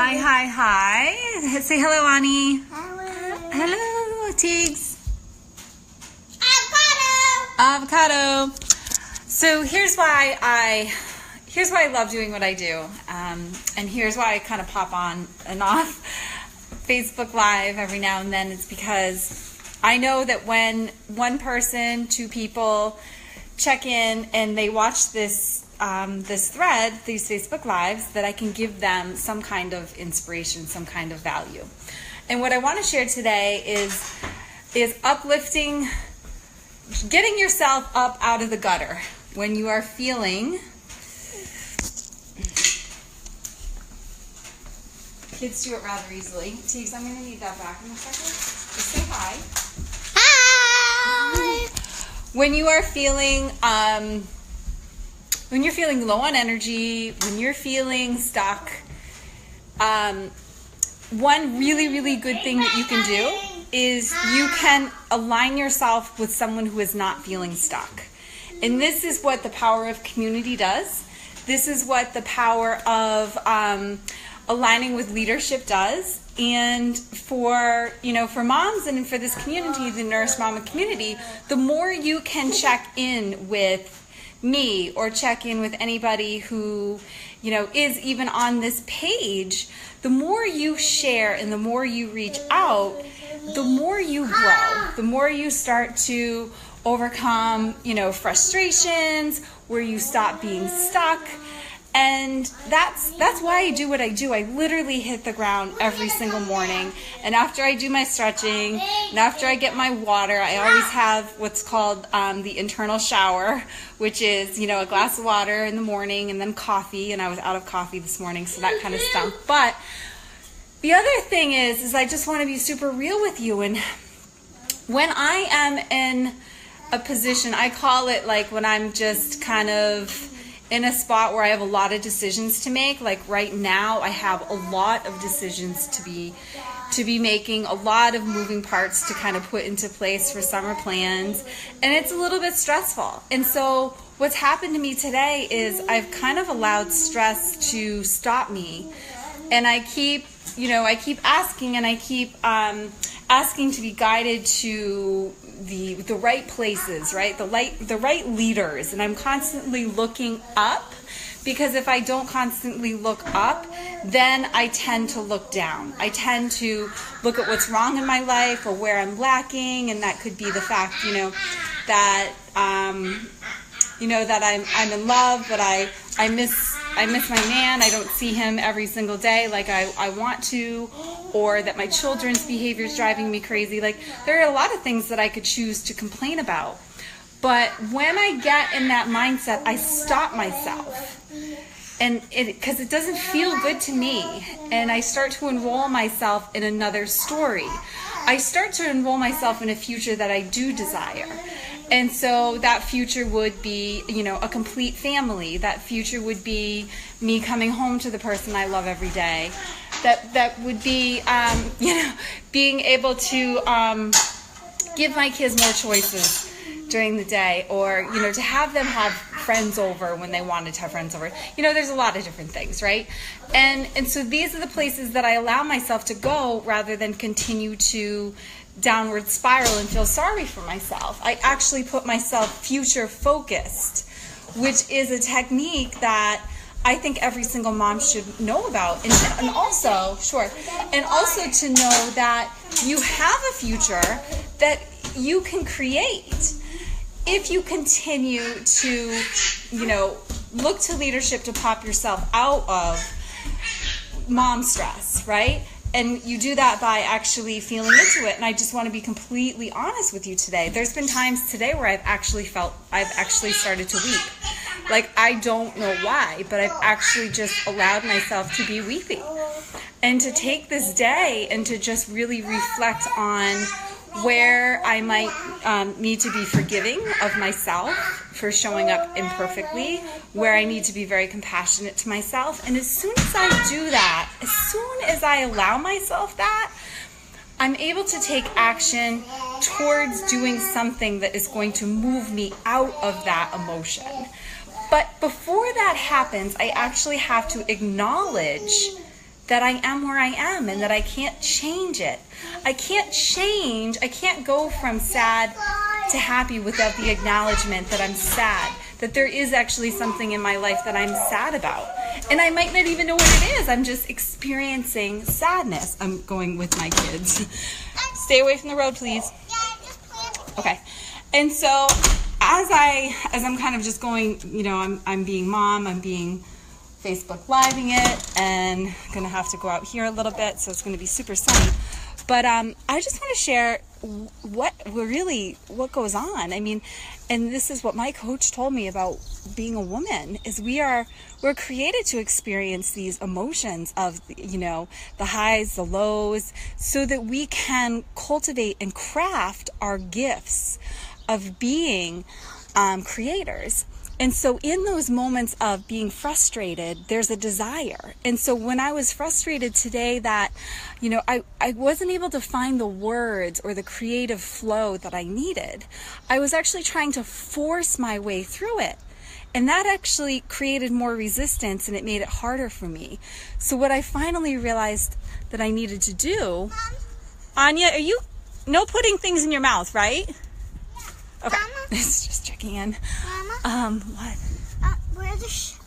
Hi, hi, hi. Say hello, Ani. Hello. Hello, Tiggs. Avocado. Avocado. So here's why I love doing what I do. And here's why I kind of pop on and off Facebook Live every now and then. It's because I know that when one person, two people check in and they watch this thread, these Facebook Lives, that I can give them some kind of inspiration, some kind of value. And what I want to share today is uplifting, getting yourself up out of the gutter when you are feeling. Kids do it rather easily. Teagues, I'm going to need that back in a second. Just say hi. Hi. When you are feeling, when you're feeling low on energy, when you're feeling stuck, one really, really good thing that you can do is you can align yourself with someone who is not feeling stuck. And this is what the power of community does. This is what the power of aligning with leadership does. And for moms and for this community, the Nourished Mama community, the more you can check in with me or check in with anybody who, is even on this page, the more you share and the more you reach out, the more you grow, the more you start to overcome, frustrations, where you stop being stuck. And that's why I do what I do. I literally hit the ground every single morning. And after I do my stretching and after I get my water, I always have what's called the internal shower, which is, a glass of water in the morning and then coffee. And I was out of coffee this morning, so that kind of stunk. But the other thing is I just want to be super real with you. And when I am in a position, I call it like when I'm just kind of in a spot where I have a lot of decisions to make. Like right now, I have a lot of decisions to be making, a lot of moving parts to kind of put into place for summer plans, and it's a little bit stressful. And so what's happened to me today is I've kind of allowed stress to stop me, and I keep asking, and I keep asking to be guided to the right places, right? The right leaders. And I'm constantly looking up, because if I don't constantly look up, then I tend to look down. I tend to look at what's wrong in my life or where I'm lacking, and that could be the fact, that that I'm in love, but I miss my man. I don't see him every single day like I want to, or that my children's behavior is driving me crazy. Like, there are a lot of things that I could choose to complain about. But when I get in that mindset, I stop myself. And because it doesn't feel good to me. And I start to enroll myself in another story. I start to enroll myself in a future that I do desire. And so that future would be, a complete family. That future would be me coming home to the person I love every day. That would be, being able to give my kids more choices during the day, or, to have them have friends over when they wanted to have friends over. There's a lot of different things, right? And so these are the places that I allow myself to go rather than continue to downward spiral and feel sorry for myself. I actually put myself future focused, which is a technique that I think every single mom should know about. And also to know that you have a future that you can create if you continue to, look to leadership to pop yourself out of mom stress, right? And you do that by actually feeling into it. And I just want to be completely honest with you today. There's been times today where I've actually started to weep. Like, I don't know why, but I've actually just allowed myself to be weepy. And to take this day and to just really reflect on where I might need to be forgiving of myself for showing up imperfectly, where I need to be very compassionate to myself. And as soon as I do that, as soon as I allow myself that, I'm able to take action towards doing something that is going to move me out of that emotion. But before that happens, I actually have to acknowledge that I am where I am and that I can't change it. I can't go from sad to happy without the acknowledgement that I'm sad, that there is actually something in my life that I'm sad about. And I might not even know what it is. I'm just experiencing sadness. I'm going with my kids. Stay away from the road, please. Okay. And so as I'm kind of just going, I'm being mom, I'm being Facebook Living it, and gonna have to go out here a little bit, so it's gonna be super sunny. But I just want to share what goes on. I mean, and this is what my coach told me about being a woman, is we're created to experience these emotions of, the highs, the lows, so that we can cultivate and craft our gifts of being creators. And so in those moments of being frustrated, there's a desire. And so when I was frustrated today that, I wasn't able to find the words or the creative flow that I needed, I was actually trying to force my way through it. And that actually created more resistance, and it made it harder for me. So what I finally realized that I needed to do, Anya, no putting things in your mouth, right? Okay, it's just checking in. Mama? What?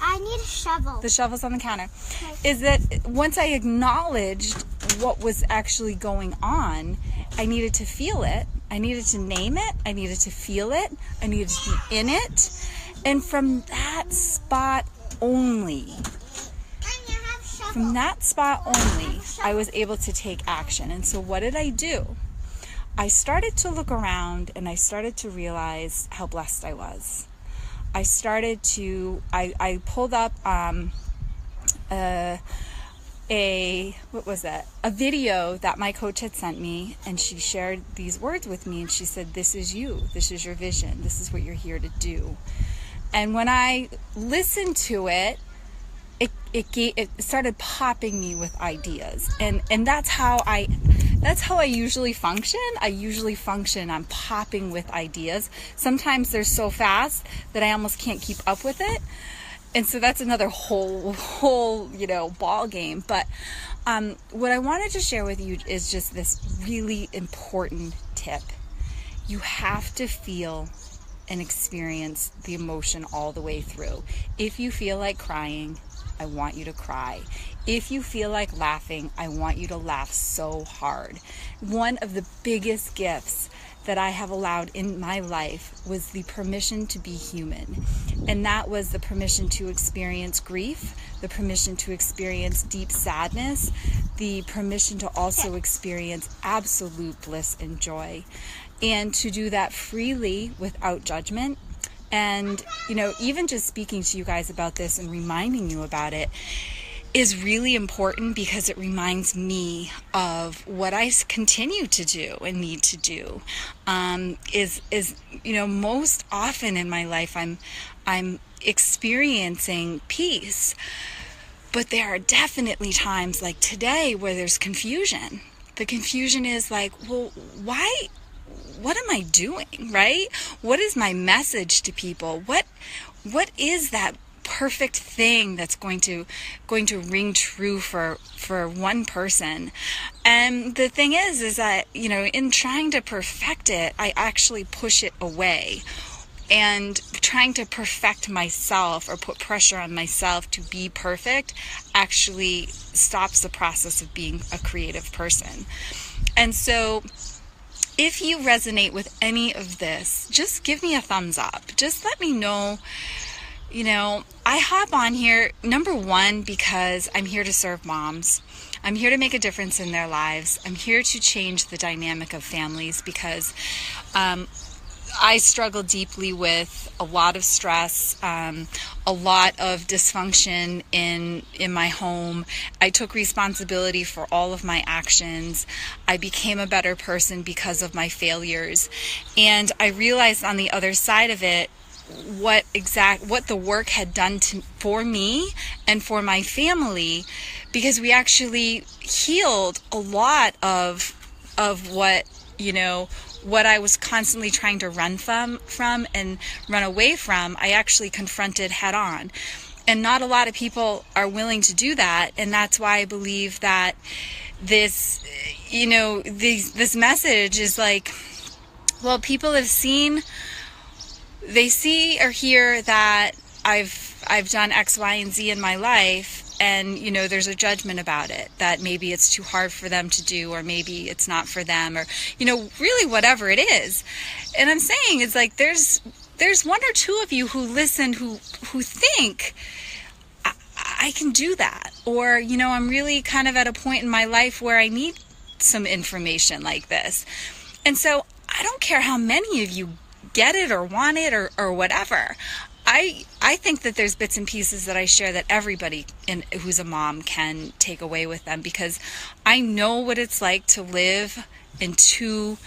I need a shovel. The shovel's on the counter. Okay. Is that once I acknowledged what was actually going on, I needed to feel it. I needed to name it. I needed to feel it. I needed to be in it. And from that spot only, I was able to take action. And so what did I do? I started to look around and I started to realize how blessed I was. I pulled up a video that my coach had sent me, and she shared these words with me, and she said, "This is you, this is your vision, this is what you're here to do." And when I listened to it, it started popping me with ideas, and that's how I usually function. I'm popping with ideas. Sometimes they're so fast that I almost can't keep up with it. And so that's another whole ball game. But what I wanted to share with you is just this really important tip. You have to feel and experience the emotion all the way through. If you feel like crying, I want you to cry. If you feel like laughing, I want you to laugh so hard. One of the biggest gifts that I have allowed in my life was the permission to be human. And that was the permission to experience grief, the permission to experience deep sadness, the permission to also experience absolute bliss and joy. And to do that freely without judgment. And, even just speaking to you guys about this and reminding you about it is really important, because it reminds me of what I continue to do and need to do. Most often in my life, I'm experiencing peace, but there are definitely times like today where there's confusion. The confusion is like, well, why? What am I doing, right? What is my message to people? What is that perfect thing that's going to ring true for one person? And the thing is that, in trying to perfect it, I actually push it away. And trying to perfect myself or put pressure on myself to be perfect actually stops the process of being a creative person. And so if you resonate with any of this, just give me a thumbs up. Just let me know. I hop on here, number one, because I'm here to serve moms. I'm here to make a difference in their lives. I'm here to change the dynamic of families, because I struggle deeply with a lot of stress, a lot of dysfunction in my home. I took responsibility for all of my actions. I became a better person because of my failures. And I realized on the other side of it what the work had done for me and for my family, because we actually healed a lot of what I was constantly trying to run from and run away from. I actually confronted head on. And not a lot of people are willing to do that. And that's why I believe that this, this message is like, well, people have seen, they see or hear that I've done X, Y, and Z in my life, and there's a judgment about it, that maybe it's too hard for them to do, or maybe it's not for them, or really whatever it is. And I'm saying it's like there's one or two of you who listen who think I can do that, or I'm really kind of at a point in my life where I need some information like this. And so I don't care how many of you get it or want it or whatever. I think that there's bits and pieces that I share that everybody who's a mom can take away with them, because I know what it's like to live in two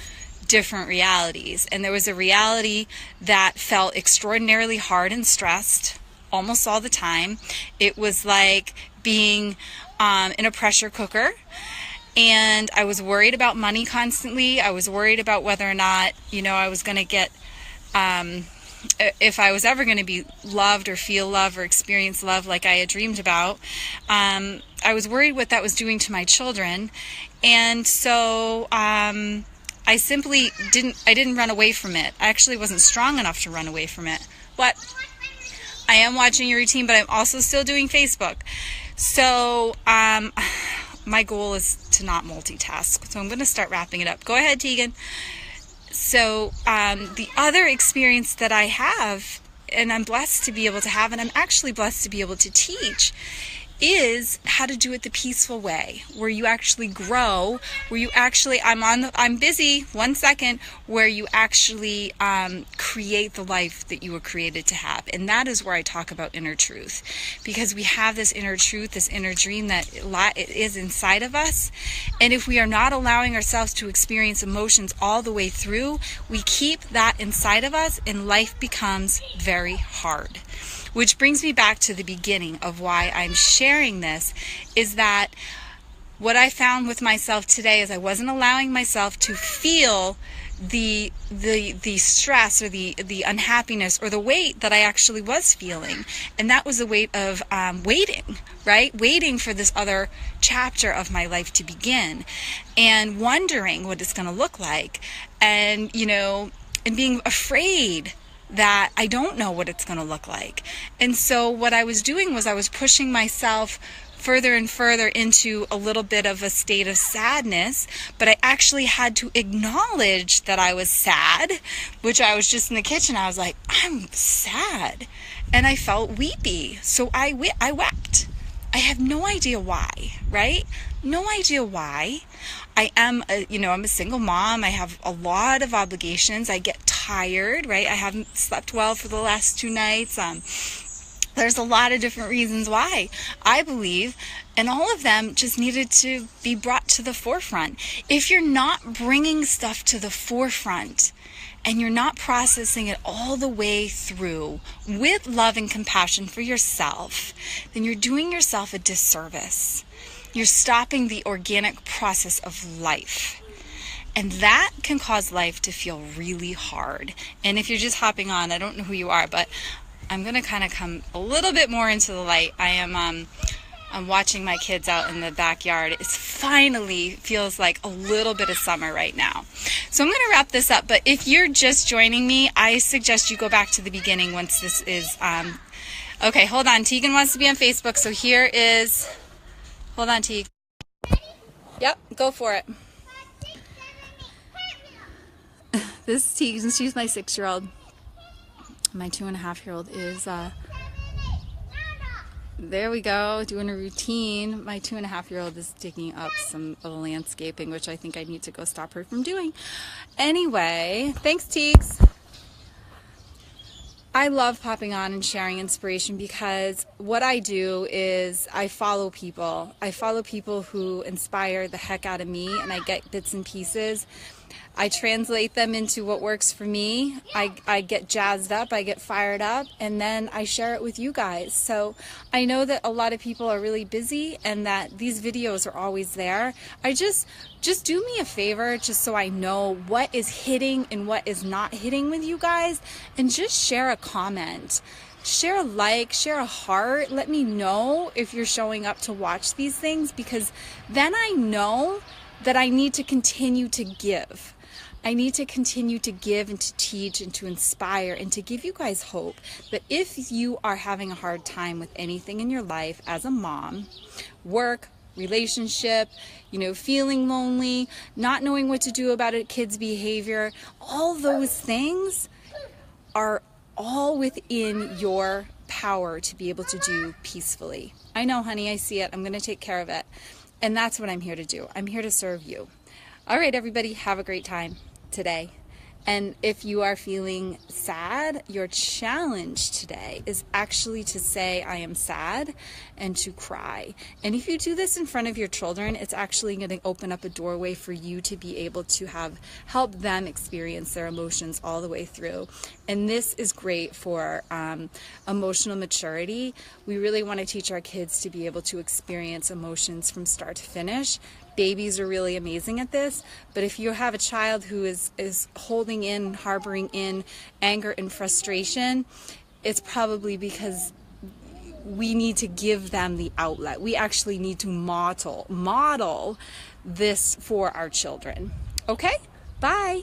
different realities. And there was a reality that felt extraordinarily hard and stressed almost all the time. It was like being in a pressure cooker. And I was worried about money constantly. I was worried about whether or not, I was going to get, if I was ever going to be loved or feel love or experience love like I had dreamed about. I was worried what that was doing to my children. And so I simply didn't run away from it. I actually wasn't strong enough to run away from it. But I am watching your routine, but I'm also still doing Facebook. So my goal is to not multitask. So I'm going to start wrapping it up. Go ahead, Tegan. So the other experience that I have, and I'm blessed to be able to have, and I'm actually blessed to be able to teach, is how to do it the peaceful way, where you actually grow, where you actually, I'm busy, 1 second, where you actually create the life that you were created to have. And that is where I talk about inner truth, because we have this inner truth, this inner dream that it is inside of us. And if we are not allowing ourselves to experience emotions all the way through, we keep that inside of us, and life becomes very hard. Which brings me back to the beginning of why I'm sharing this, is that what I found with myself today is I wasn't allowing myself to feel the stress or the unhappiness or the weight that I actually was feeling. And that was the weight of waiting, right? Waiting for this other chapter of my life to begin, and wondering what it's going to look like, and and being afraid that I don't know what it's going to look like. And so what I was doing was I was pushing myself further and further into a little bit of a state of sadness, but I actually had to acknowledge that I was sad, which I was just in the kitchen. I was like, I'm sad. And I felt weepy. So I wept. I have no idea why, right? No idea why. I'm a single mom. I have a lot of obligations. I get tired, right? I haven't slept well for the last 2 nights. There's a lot of different reasons why, I believe, and all of them just needed to be brought to the forefront. If you're not bringing stuff to the forefront and you're not processing it all the way through with love and compassion for yourself, then you're doing yourself a disservice. You're stopping the organic process of life. And that can cause life to feel really hard. And if you're just hopping on, I don't know who you are, but I'm going to kind of come a little bit more into the light. I'm watching my kids out in the backyard. It finally feels like a little bit of summer right now. So I'm going to wrap this up. But if you're just joining me, I suggest you go back to the beginning once this is... okay, hold on. Tegan wants to be on Facebook. So here is... Hold on, Tegan. Yep, go for it. This is Tegan. She's my 6-year-old. My 2.5-year-old is, there we go, doing a routine. My 2.5-year-old is digging up some little landscaping, which I think I need to go stop her from doing. Anyway, thanks, Teeks. I love popping on and sharing inspiration, because what I do is I follow people. I follow people who inspire the heck out of me, and I get bits and pieces. I translate them into what works for me. I get jazzed up, I get fired up, and then I share it with you guys. So I know that a lot of people are really busy and that these videos are always there. I just do me a favor, just so I know what is hitting and what is not hitting with you guys, and just share a comment. share a like, share a heart. Let me know if you're showing up to watch these things, because then I know that I need to continue to give. I need to continue to give and to teach and to inspire and to give you guys hope that if you are having a hard time with anything in your life as a mom, work, relationship, feeling lonely, not knowing what to do about a kid's behavior, all those things are all within your power to be able to do peacefully. I know, honey, I see it. I'm going to take care of it. And that's what I'm here to do. I'm here to serve you. All right, everybody, have a great time today. And if you are feeling sad, your challenge today is actually to say, I am sad, and to cry. And if you do this in front of your children, it's actually going to open up a doorway for you to be able to help them experience their emotions all the way through. And this is great for emotional maturity. We really want to teach our kids to be able to experience emotions from start to finish. Babies are really amazing at this, but if you have a child who is holding in, harboring in anger and frustration, it's probably because we need to give them the outlet. We actually need to model this for our children. Okay? Bye.